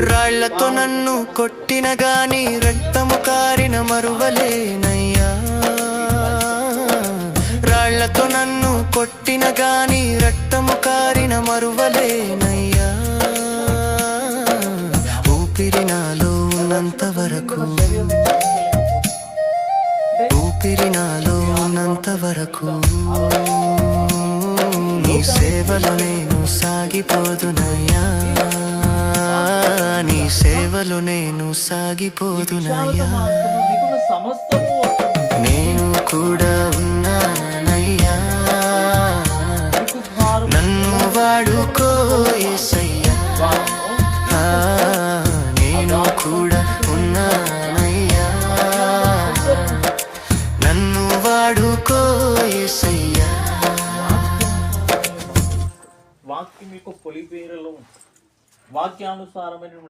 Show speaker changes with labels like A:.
A: రాళ్లతో నన్ను కొట్టిన గాని రక్తము కారిన మరువలేనయ్యా. రాళ్లతో నన్ను కొట్టిన గాని రక్తము కారిన మరువలేనయ్యా. ఊపిరి నాలో ఉన్నంత వరకు, ఊపిరి నాలో ఉన్నంత వరకు నీ సేవలో నేను సాగిపోదునయ్యా. నీ సేవలో నేను సాగిపోదునయ్యా. నేను కూడా ఉన్నానయ్యా, నన్ను వాడుకో యేసయ్యా. నేను కూడా ఉన్నానయ్యా, నన్ను వాడుకో యేసయ్యా.
B: వాక్యం యొక్క పొలిపేరలో వాక్యానుసారమైన